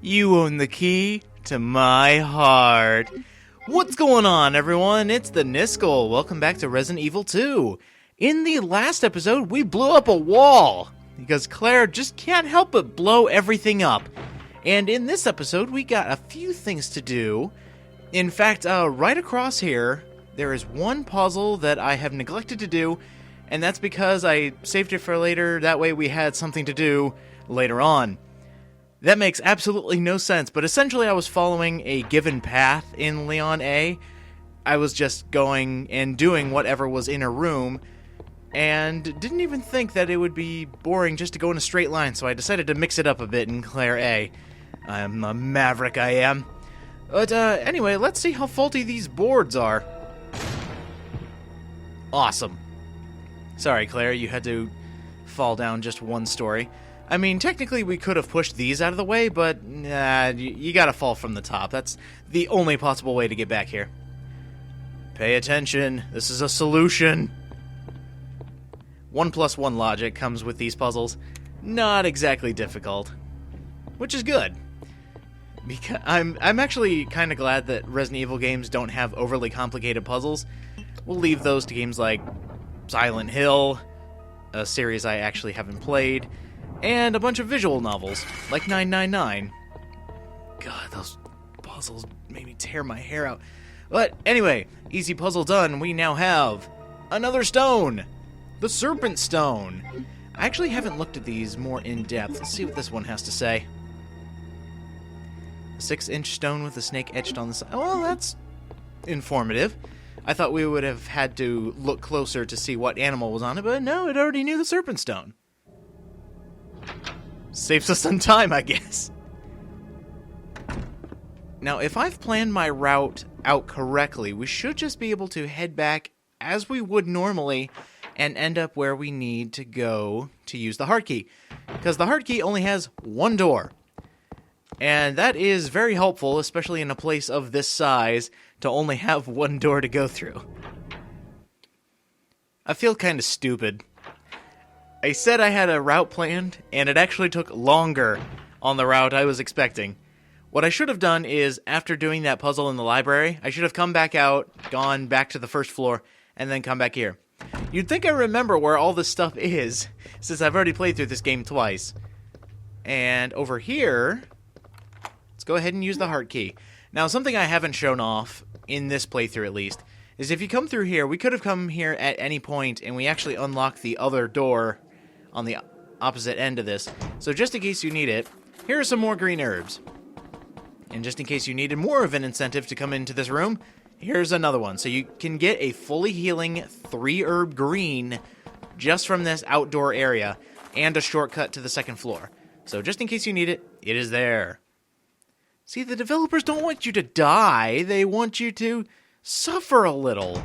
You own the key to my heart. What's going on, everyone? It's the Niskel. Welcome back to Resident Evil 2. In the last episode, we blew up a wall because Claire just can't help but blow everything up. And in this episode, we got a few things to do. In fact, right across here, there is one puzzle that I have neglected to do, and that's because I saved it for later. That way we had something to do later on. That makes absolutely no sense, but essentially I was following a given path in Leon A. I was just going and doing whatever was in a room, and didn't even think that it would be boring just to go in a straight line, so I decided to mix it up a bit in Claire A. I'm a maverick, I am. But anyway, let's see how faulty these boards are. Awesome. Sorry, Claire, you had to fall down just one story. I mean, technically we could have pushed these out of the way, but you gotta fall from the top. That's the only possible way to get back here. Pay attention. This is a solution. 1+1 logic comes with these puzzles. Not exactly difficult, which is good. Because I'm actually kind of glad that Resident Evil games don't have overly complicated puzzles. We'll leave those to games like Silent Hill, a series I actually haven't played, and a bunch of visual novels, like 999. God, those puzzles made me tear my hair out. But anyway, easy puzzle done. We now have another stone, the Serpent Stone. I actually haven't looked at these more in depth. Let's see what this one has to say. A 6-inch stone with a snake etched on the side. Well, that's informative. I thought we would have had to look closer to see what animal was on it, but no, it already knew the Serpent Stone. Saves us some time, I guess. Now, if I've planned my route out correctly, we should just be able to head back as we would normally and end up where we need to go to use the heart key. Because the heart key only has one door. And that is very helpful, especially in a place of this size, to only have one door to go through. I feel kind of stupid. I said I had a route planned, and it actually took longer on the route I was expecting. What I should have done is, after doing that puzzle in the library, I should have come back out, gone back to the first floor, and then come back here. You'd think I remember where all this stuff is, since I've already played through this game twice. And over here, let's go ahead and use the heart key. Now, something I haven't shown off, in this playthrough at least, is if you come through here, we could have come here at any point, and we actually unlock the other door on the opposite end of this. So just in case you need it, here are some more green herbs. And just in case you needed more of an incentive to come into this room, here's another one. So you can get a fully healing 3-herb green just from this outdoor area, and a shortcut to the second floor. So just in case you need it, it is there. See, the developers don't want you to die, they want you to suffer a little.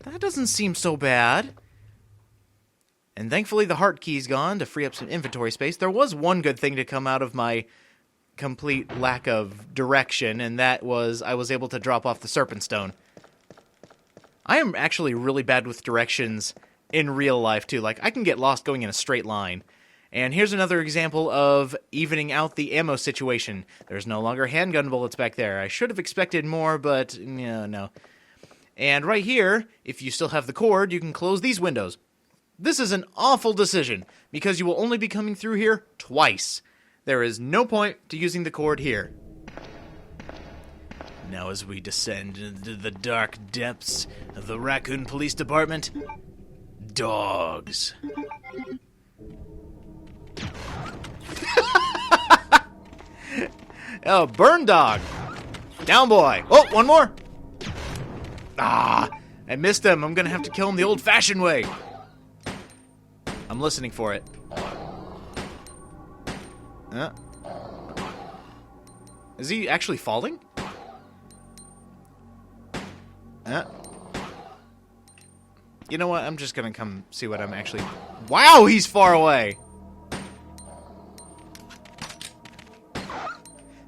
That doesn't seem so bad. And thankfully the heart key's gone to free up some inventory space. There was one good thing to come out of my complete lack of direction, and that was I was able to drop off the Serpent Stone. I am actually really bad with directions in real life, too. Like, I can get lost going in a straight line. And here's another example of evening out the ammo situation. There's no longer handgun bullets back there. I should have expected more, but no. And right here, if you still have the cord, you can close these windows. This is an awful decision, because you will only be coming through here twice. There is no point to using the cord here. Now as we descend into the dark depths of the Raccoon Police Department, dogs. Oh, burn dog. Down, boy. Oh, one more. Ah, I missed him. I'm going to have to kill him the old-fashioned way. I'm listening for it. Is he actually falling? You know what? I'm just going to come see what I'm actually... Wow, he's far away.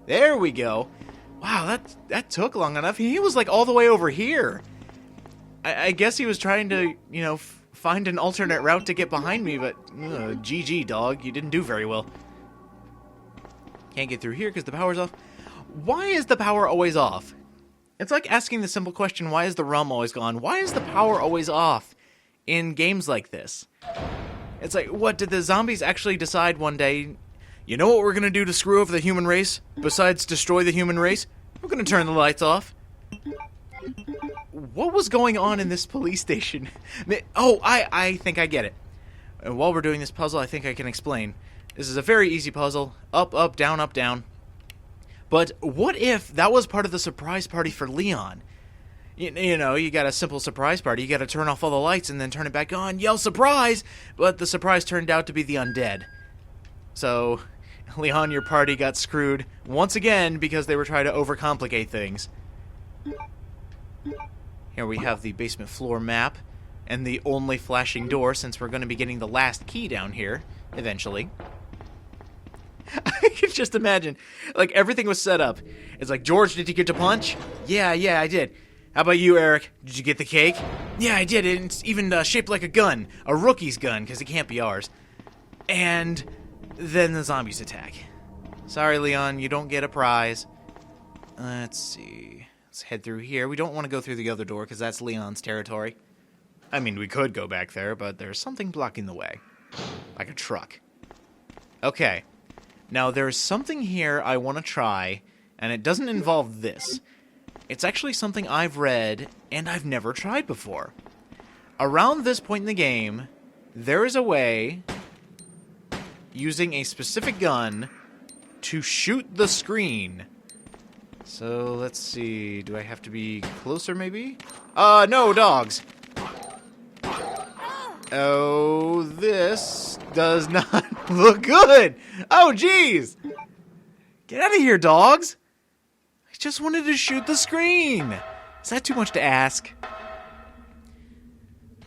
There we go. Wow, that took long enough. He was like all the way over here. I guess he was trying to, find an alternate route to get behind me, but GG, dog. You didn't do very well. Can't get through here because the power's off. Why is the power always off? It's like asking the simple question, why is the rum always gone? Why is the power always off in games like this? It's like, what, did the zombies actually decide one day, you know what we're going to do to screw over the human race, besides destroy the human race? We're going to turn the lights off. What was going on in this police station? Oh, I think I get it. And while we're doing this puzzle, I think I can explain. This is a very easy puzzle. Up, up, down, up, down. But what if that was part of the surprise party for Leon? You know, you got a simple surprise party. You got to turn off all the lights and then turn it back on. Yell surprise! But the surprise turned out to be the undead. So, Leon, your party got screwed once again because they were trying to overcomplicate things. Here we have the basement floor map and the only flashing door, since we're going to be getting the last key down here eventually. I can just imagine, like, everything was set up. It's like, George, did you get to punch? Yeah, I did. How about you, Eric? Did you get the cake? Yeah, I did. It's even shaped like a gun. A rookie's gun, because it can't be ours. And then the zombies attack. Sorry, Leon, you don't get a prize. Let's see. Let's head through here. We don't want to go through the other door, because that's Leon's territory. I mean, we could go back there, but there's something blocking the way. Like a truck. Okay. Now, there's something here I want to try, and it doesn't involve this. It's actually something I've read, and I've never tried before. Around this point in the game, there is a way, using a specific gun, to shoot the screen. So, let's see. Do I have to be closer, maybe? No, dogs! Oh, this does not look good! Oh, jeez! Get out of here, dogs! I just wanted to shoot the screen! Is that too much to ask?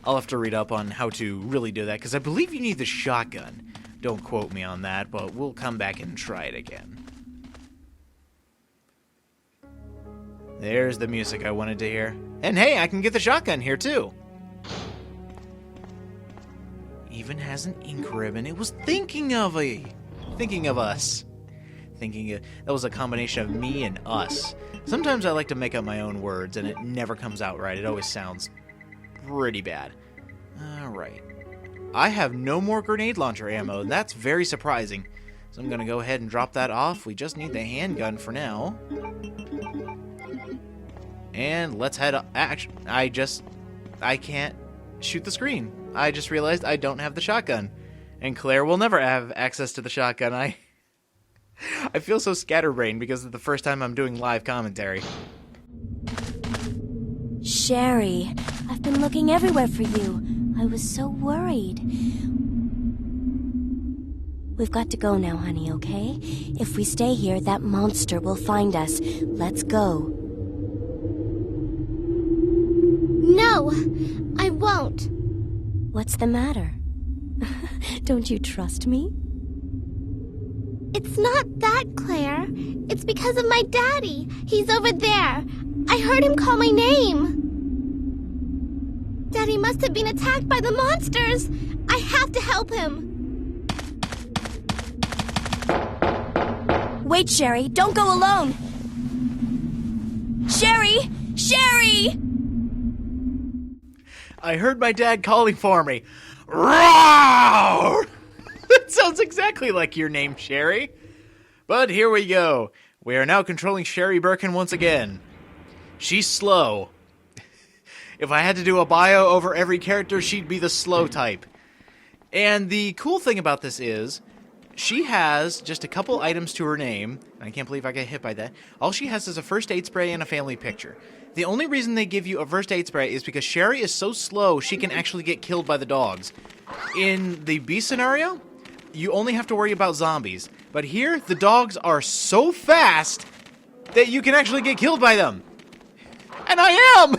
I'll have to read up on how to really do that, because I believe you need the shotgun. Don't quote me on that, but we'll come back and try it again. There's the music I wanted to hear. And hey, I can get the shotgun here, too! Even has an ink ribbon. It was thinking of us. That was a combination of me and us. Sometimes I like to make up my own words, and it never comes out right. It always sounds pretty bad. Alright. I have no more grenade launcher ammo. That's very surprising. So I'm going to go ahead and drop that off. We just need the handgun for now. And let's head up. Actually, I can't shoot the screen. I just realized I don't have the shotgun. And Claire will never have access to the shotgun. I feel so scatterbrained because it's the first time I'm doing live commentary. Sherry, I've been looking everywhere for you. I was so worried. We've got to go now, honey, okay? If we stay here, that monster will find us. Let's go. No, I won't. What's the matter? Don't you trust me? It's not that, Claire. It's because of my daddy. He's over there. I heard him call my name. Daddy must have been attacked by the monsters. I have to help him. Wait, Sherry. Don't go alone. Sherry! Sherry! I heard my dad calling for me. Roar! That sounds exactly like your name, Sherry. But here we go. We are now controlling Sherry Birkin once again. She's slow. If I had to do a bio over every character, she'd be the slow type. And the cool thing about this is, she has just a couple items to her name. I can't believe I got hit by that. All she has is a first aid spray and a family picture. The only reason they give you a first aid spray is because Sherry is so slow she can actually get killed by the dogs. In the B scenario, you only have to worry about zombies. But here, the dogs are so fast that you can actually get killed by them. And I am!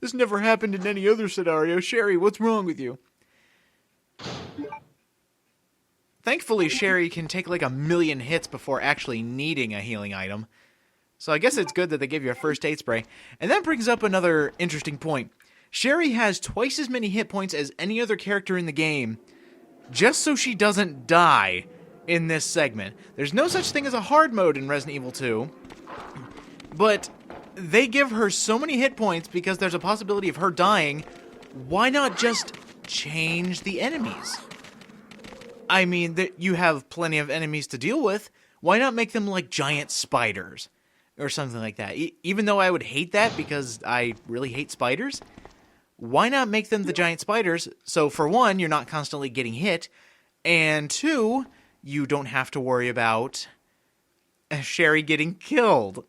This never happened in any other scenario. Sherry, what's wrong with you? Thankfully, Sherry can take like 1,000,000 hits before actually needing a healing item. So I guess it's good that they give you a first aid spray. And that brings up another interesting point. Sherry has twice as many hit points as any other character in the game, just so she doesn't die. in this segment. There's no such thing as a hard mode in Resident Evil 2, but they give her so many hit points because there's a possibility of her dying. Why not just change the enemies? I mean, you have plenty of enemies to deal with. Why not make them like giant spiders or something like that? Even though I would hate that because I really hate spiders, why not make them the giant spiders? So for one, you're not constantly getting hit, and two, you don't have to worry about Sherry getting killed.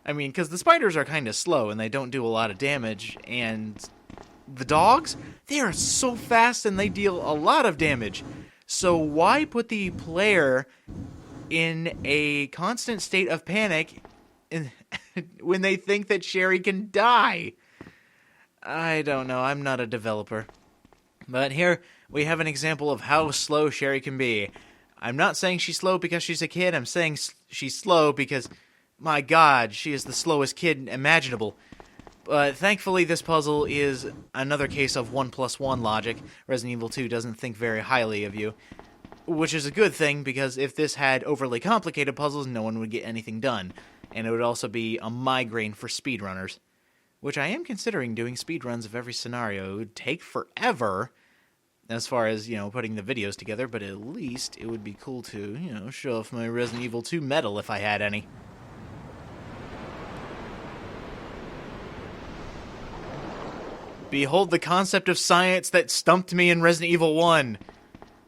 I mean, because the spiders are kind of slow and they don't do a lot of damage, and the dogs, they are so fast and they deal a lot of damage. So why put the player in a constant state of panic when they think that Sherry can die? I don't know. I'm not a developer. But here we have an example of how slow Sherry can be. I'm not saying she's slow because she's a kid. I'm saying she's slow because, my God, she is the slowest kid imaginable. But thankfully, this puzzle is another case of 1+1 logic. Resident Evil 2 doesn't think very highly of you, which is a good thing, because if this had overly complicated puzzles, no one would get anything done. And it would also be a migraine for speedrunners, which I am considering doing speedruns of every scenario. It would take forever as far as, putting the videos together, but at least it would be cool to, show off my Resident Evil 2 medal if I had any. Behold the concept of science that stumped me in Resident Evil 1.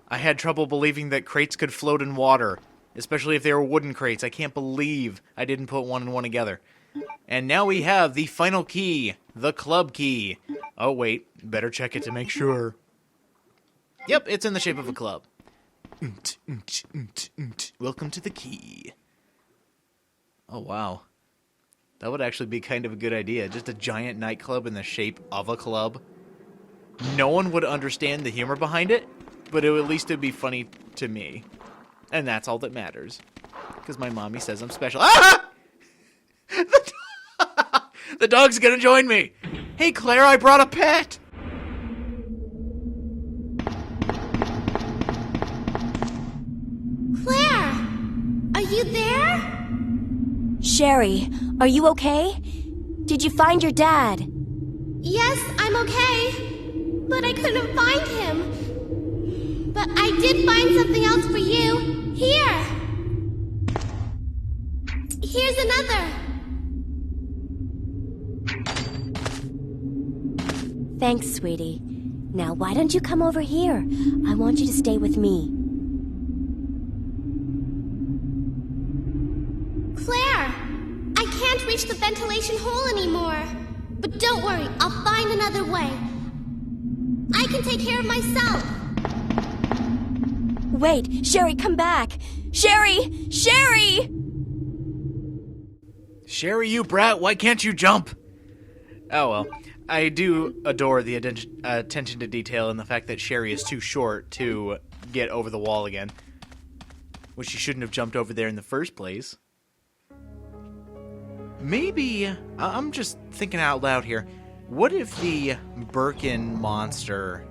I had trouble believing that crates could float in water, especially if they were wooden crates. I can't believe I didn't put one and one together. And now we have the final key, the club key. Oh wait, better check it to make sure. Yep, it's in the shape of a club. Welcome to the key. Oh wow. That would actually be kind of a good idea. Just a giant nightclub in the shape of a club. No one would understand the humor behind it, but at least it'd be funny to me. And that's all that matters. Because my mommy says I'm special. Ah! The dog's gonna join me! Hey Claire, I brought a pet! Claire! Are you there? Sherry, are you okay? Did you find your dad? Yes, I'm okay. But I couldn't find him. But I did find something else for you. Here! Here's another. Thanks, sweetie. Now, why don't you come over here? I want you to stay with me. Claire! I can't reach the ventilation hole anymore. But don't worry, I'll find another way. I can take care of myself. Wait, Sherry, come back! Sherry! Sherry! Sherry, you brat, why can't you jump? Oh well. I do adore the attention to detail and the fact that Sherry is too short to get over the wall again. Which she shouldn't have jumped over there in the first place. Maybe, I'm just thinking out loud here, what if the Birkin monster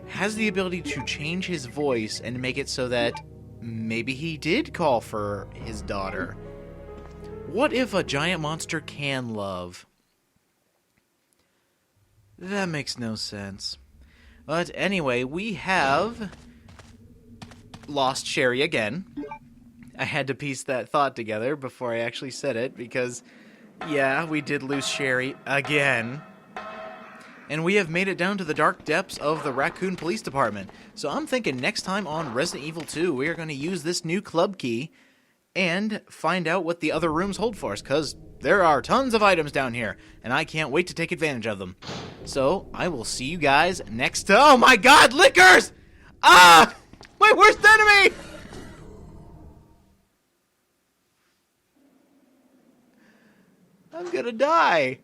has the ability to change his voice and make it so that maybe he did call for his daughter? What if a giant monster can love? That makes no sense. But anyway, we have lost Sherry again. I had to piece that thought together before I actually said it, because, yeah, we did lose Sherry again. And we have made it down to the dark depths of the Raccoon Police Department. So I'm thinking next time on Resident Evil 2, we are going to use this new club key and find out what the other rooms hold for us, because there are tons of items down here, and I can't wait to take advantage of them. So, I will see you guys next time. Oh my God, lickers! Ah! My worst enemy! I'm gonna die.